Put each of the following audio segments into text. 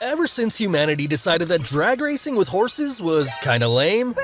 Ever since humanity decided that drag racing with horses was kinda lame,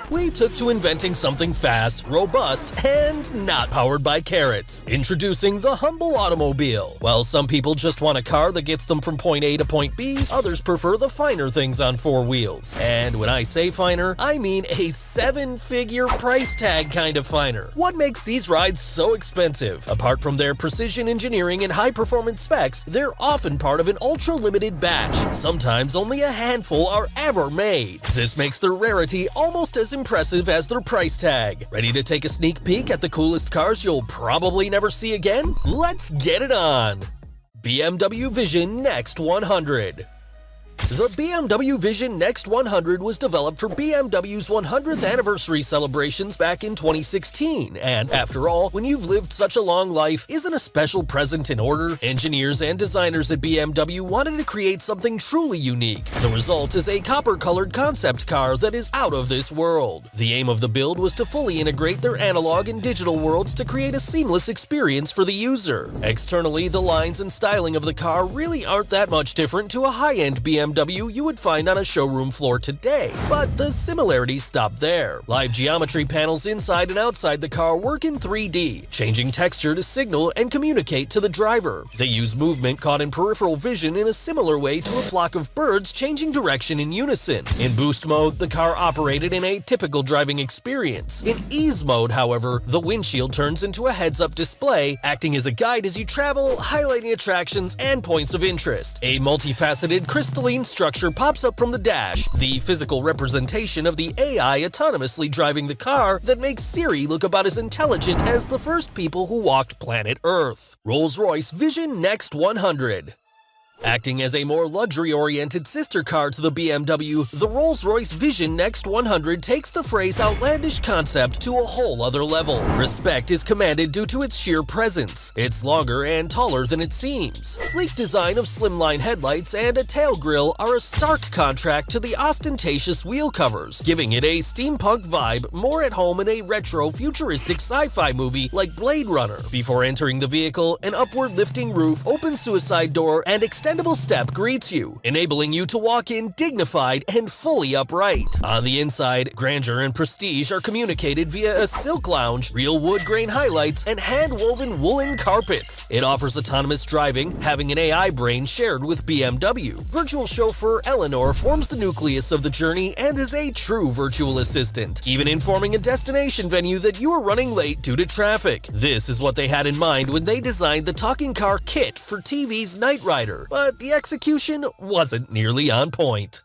we took to inventing something fast, robust, and not powered by carrots. Introducing the humble automobile. While some people just want a car that gets them from point A to point B, others prefer the finer things on four wheels. And when I say finer, I mean a seven-figure price tag kind of finer. What makes these rides so expensive? Apart from their precision engineering and high-performance specs, they're often part of an ultra-limited batch. Sometimes only a handful are ever made. This makes their rarity almost as impressive as their price tag. Ready to take a sneak peek at the coolest cars you'll probably never see again? Let's get it on! BMW Vision Next 100. The BMW Vision Next 100 was developed for BMW's 100th anniversary celebrations back in 2016, and after all, when you've lived such a long life, isn't a special present in order? Engineers and designers at BMW wanted to create something truly unique. The result is a copper-colored concept car that is out of this world. The aim of the build was to fully integrate their analog and digital worlds to create a seamless experience for the user. Externally, the lines and styling of the car really aren't that much different to a high-end BMW you would find on a showroom floor today, but the similarities stop there. Live geometry panels inside and outside the car work in 3D, changing texture to signal and communicate to the driver. They use movement caught in peripheral vision in a similar way to a flock of birds changing direction in unison. In boost mode, the car operated in a typical driving experience. In ease mode, however, the windshield turns into a heads-up display, acting as a guide as you travel, highlighting attractions and points of interest. A multifaceted crystalline structure pops up from the dash, the physical representation of the AI autonomously driving the car that makes Siri look about as intelligent as the first people who walked planet Earth. Rolls-Royce Vision Next 100. Acting as a more luxury-oriented sister car to the BMW, the Rolls-Royce Vision Next 100 takes the phrase outlandish concept to a whole other level. Respect is commanded due to its sheer presence. It's longer and taller than it seems. Sleek design of slimline headlights and a tail grille are a stark contrast to the ostentatious wheel covers, giving it a steampunk vibe more at home in a retro, futuristic sci-fi movie like Blade Runner. Before entering the vehicle, an upward-lifting roof, open suicide door, and extendable step greets you, enabling you to walk in dignified and fully upright. On the inside, grandeur and prestige are communicated via a silk lounge, real wood grain highlights, and hand-woven woolen carpets. It offers autonomous driving, having an AI brain shared with BMW. Virtual chauffeur Eleanor forms the nucleus of the journey and is a true virtual assistant, even informing a destination venue that you are running late due to traffic. This is what they had in mind when they designed the talking car kit for TV's Knight Rider, but the execution wasn't nearly on point.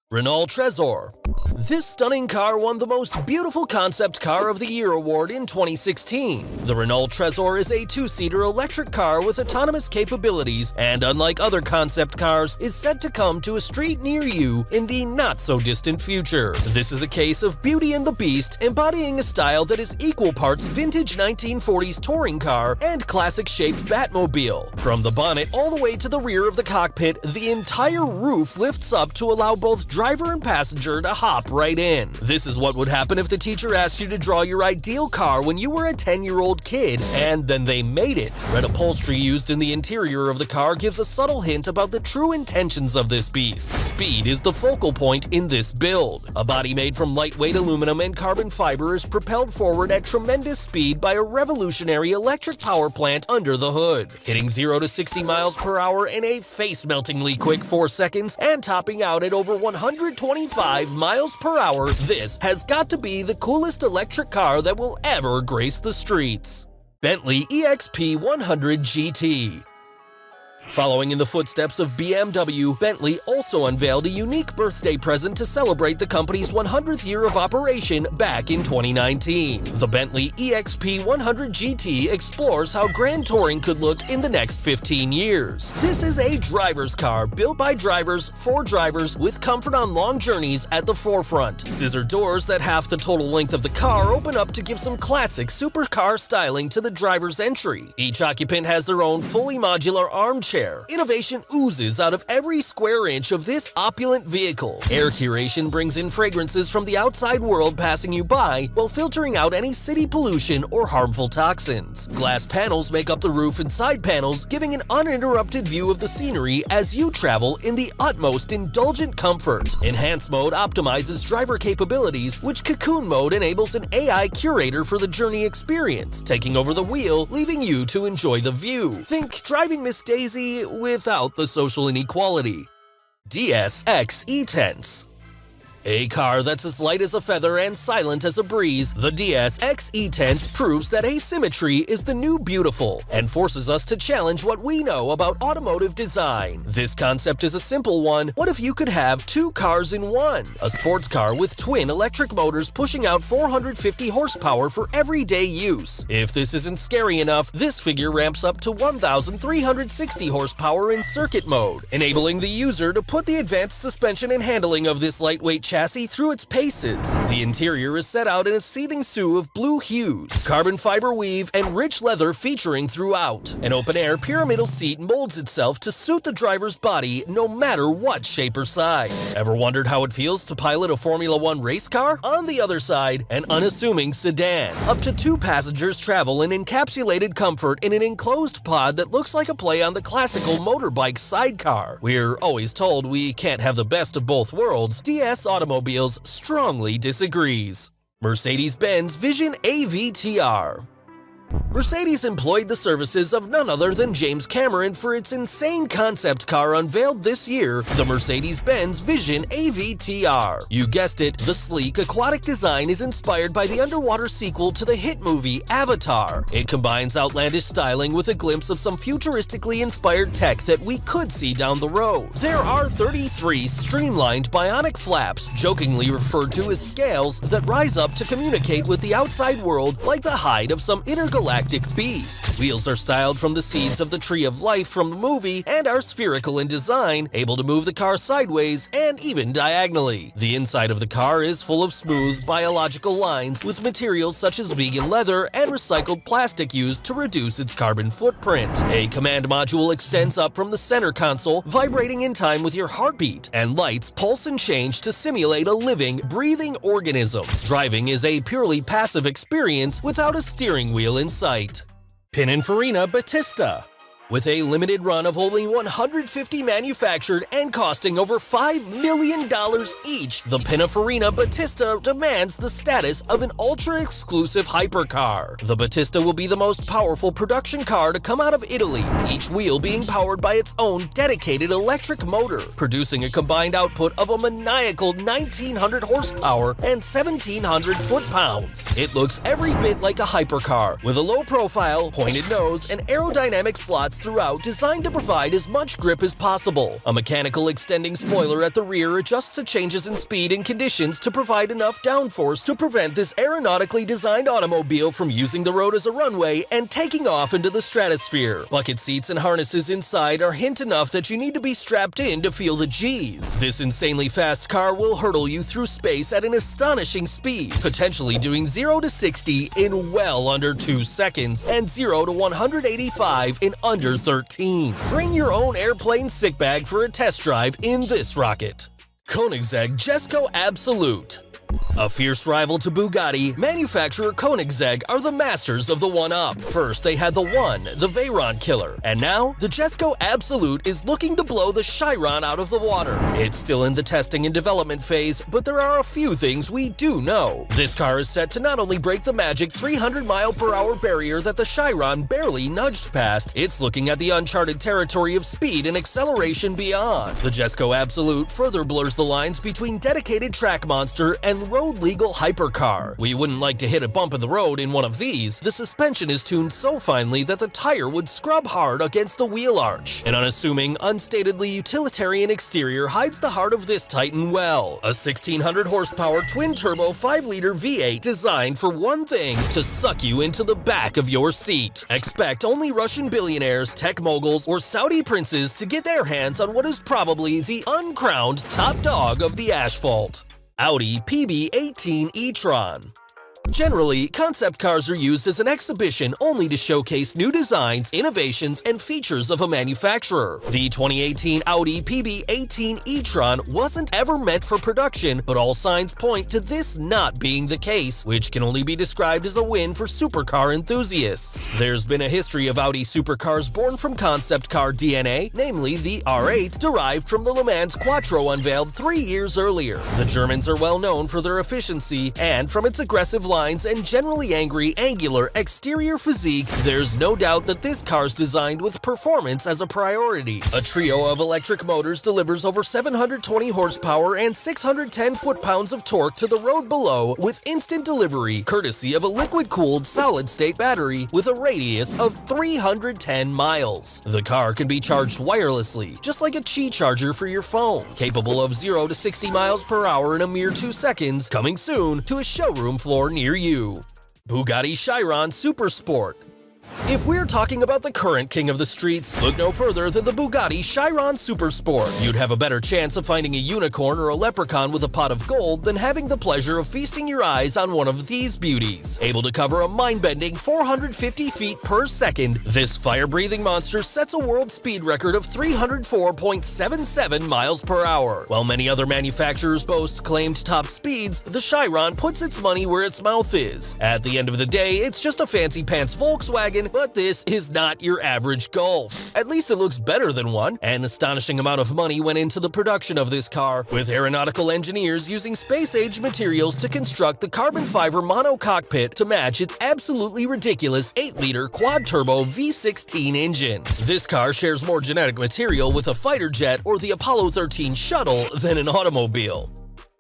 Renault Trezor. This stunning car won the Most Beautiful Concept Car of the Year award in 2016. The Renault Trezor is a two-seater electric car with autonomous capabilities and, unlike other concept cars, is set to come to a street near you in the not-so-distant future. This is a case of Beauty and the Beast, embodying a style that is equal parts vintage 1940s touring car and classic-shaped Batmobile. From the bonnet all the way to the rear of the cockpit, the entire roof lifts up to allow both driver and passenger to hop right in. This is what would happen if the teacher asked you to draw your ideal car when you were a 10-year-old kid, and then they made it. Red upholstery used in the interior of the car gives a subtle hint about the true intentions of this beast. Speed is the focal point in this build. A body made from lightweight aluminum and carbon fiber is propelled forward at tremendous speed by a revolutionary electric power plant under the hood, hitting 0 to 60 miles per hour in a face-meltingly quick 4 seconds and topping out at over 125 miles per hour. This has got to be the coolest electric car that will ever grace the streets. Bentley EXP 100 GT. Following in the footsteps of BMW, Bentley also unveiled a unique birthday present to celebrate the company's 100th year of operation back in 2019. The Bentley EXP 100 GT explores how grand touring could look in the next 15 years. This is a driver's car built by drivers for drivers with comfort on long journeys at the forefront. Scissor doors that half the total length of the car open up to give some classic supercar styling to the driver's entry. Each occupant has their own fully modular armchair air. Innovation oozes out of every square inch of this opulent vehicle. Air curation brings in fragrances from the outside world passing you by while filtering out any city pollution or harmful toxins. Glass panels make up the roof and side panels, giving an uninterrupted view of the scenery as you travel in the utmost indulgent comfort. Enhanced mode optimizes driver capabilities, which Cocoon mode enables an AI curator for the journey experience, taking over the wheel, leaving you to enjoy the view. Think driving Miss Daisy without the social inequality. DS-X E-Tense. A car that's as light as a feather and silent as a breeze, the DS-X E-Tense proves that asymmetry is the new beautiful and forces us to challenge what we know about automotive design. This concept is a simple one. What if you could have two cars in one? A sports car with twin electric motors pushing out 450 horsepower for everyday use. If this isn't scary enough, this figure ramps up to 1,360 horsepower in circuit mode, enabling the user to put the advanced suspension and handling of this lightweight chassis through its paces. The interior is set out in a seething sue of blue hues, carbon fiber weave, and rich leather featuring throughout. An open-air pyramidal seat molds itself to suit the driver's body no matter what shape or size. Ever wondered how it feels to pilot a Formula One race car? On the other side, an unassuming sedan. Up to 2 passengers travel in encapsulated comfort in an enclosed pod that looks like a play on the classical motorbike sidecar. We're always told we can't have the best of both worlds. DS Automobiles strongly disagrees. Mercedes-Benz Vision AVTR. Mercedes employed the services of none other than James Cameron for its insane concept car unveiled this year, the Mercedes-Benz Vision AVTR. You guessed it, the sleek, aquatic design is inspired by the underwater sequel to the hit movie Avatar. It combines outlandish styling with a glimpse of some futuristically inspired tech that we could see down the road. There are 33 streamlined bionic flaps, jokingly referred to as scales, that rise up to communicate with the outside world like the hide of some intergalactic beast. Wheels are styled from the seeds of the Tree of Life from the movie and are spherical in design, able to move the car sideways and even diagonally. The inside of the car is full of smooth, biological lines with materials such as vegan leather and recycled plastic used to reduce its carbon footprint. A command module extends up from the center console, vibrating in time with your heartbeat, and lights pulse and change to simulate a living, breathing organism. Driving is a purely passive experience without a steering wheel in sight. Pininfarina Battista. With a limited run of only 150 manufactured and costing over $5 million each, the Pininfarina Battista demands the status of an ultra-exclusive hypercar. The Battista will be the most powerful production car to come out of Italy, each wheel being powered by its own dedicated electric motor, producing a combined output of a maniacal 1,900 horsepower and 1,700 foot-pounds. It looks every bit like a hypercar, with a low profile, pointed nose, and aerodynamic slots throughout designed to provide as much grip as possible. A mechanical extending spoiler at the rear adjusts to changes in speed and conditions to provide enough downforce to prevent this aeronautically designed automobile from using the road as a runway and taking off into the stratosphere. Bucket seats and harnesses inside are hint enough that you need to be strapped in to feel the G's. This insanely fast car will hurtle you through space at an astonishing speed, potentially doing 0 to 60 in well under 2 seconds and 0 to 185 in under 13. Bring your own airplane sick bag for a test drive in this rocket. Koenigsegg Jesko Absolute. A fierce rival to Bugatti, manufacturer Koenigsegg are the masters of the one-up. First, they had the One, the Veyron killer, and now the Jesko Absolute is looking to blow the Chiron out of the water. It's still in the testing and development phase, but there are a few things we do know. This car is set to not only break the magic 300-mile-per-hour barrier that the Chiron barely nudged past, it's looking at the uncharted territory of speed and acceleration beyond. The Jesko Absolute further blurs the lines between dedicated track monster and road-legal hypercar. We wouldn't like to hit a bump in the road in one of these. The suspension is tuned so finely that the tire would scrub hard against the wheel arch. An unassuming, unstatedly utilitarian exterior hides the heart of this titan well. A 1,600 horsepower twin-turbo 5-liter V8 designed for one thing: to suck you into the back of your seat. Expect only Russian billionaires, tech moguls, or Saudi princes to get their hands on what is probably the uncrowned top dog of the asphalt. Audi PB18 e-tron. Generally, concept cars are used as an exhibition only to showcase new designs, innovations, and features of a manufacturer. The 2018 Audi PB18 e-tron wasn't ever meant for production, but all signs point to this not being the case, which can only be described as a win for supercar enthusiasts. There's been a history of Audi supercars born from concept car DNA, namely the R8, derived from the Le Mans Quattro unveiled 3 years earlier. The Germans are well known for their efficiency, and from its aggressive lines and generally angry, angular exterior physique, there's no doubt that this car's designed with performance as a priority. A trio of electric motors delivers over 720 horsepower and 610 foot-pounds of torque to the road below with instant delivery, courtesy of a liquid-cooled solid-state battery with a radius of 310 miles. The car can be charged wirelessly, just like a Qi charger for your phone, capable of 0 to 60 miles per hour in a mere 2 seconds, coming soon to a showroom floor near you. Bugatti Chiron Super Sport. If we're talking about the current king of the streets, look no further than the Bugatti Chiron Super Sport. You'd have a better chance of finding a unicorn or a leprechaun with a pot of gold than having the pleasure of feasting your eyes on one of these beauties. Able to cover a mind-bending 450 feet per second, this fire-breathing monster sets a world speed record of 304.77 miles per hour. While many other manufacturers boast claimed top speeds, the Chiron puts its money where its mouth is. At the end of the day, it's just a fancy pants Volkswagen, but this is not your average Golf. At least it looks better than one. An astonishing amount of money went into the production of this car, with aeronautical engineers using space-age materials to construct the carbon fiber mono cockpit to match its absolutely ridiculous 8-liter quad-turbo V16 engine. This car shares more genetic material with a fighter jet or the Apollo 13 shuttle than an automobile.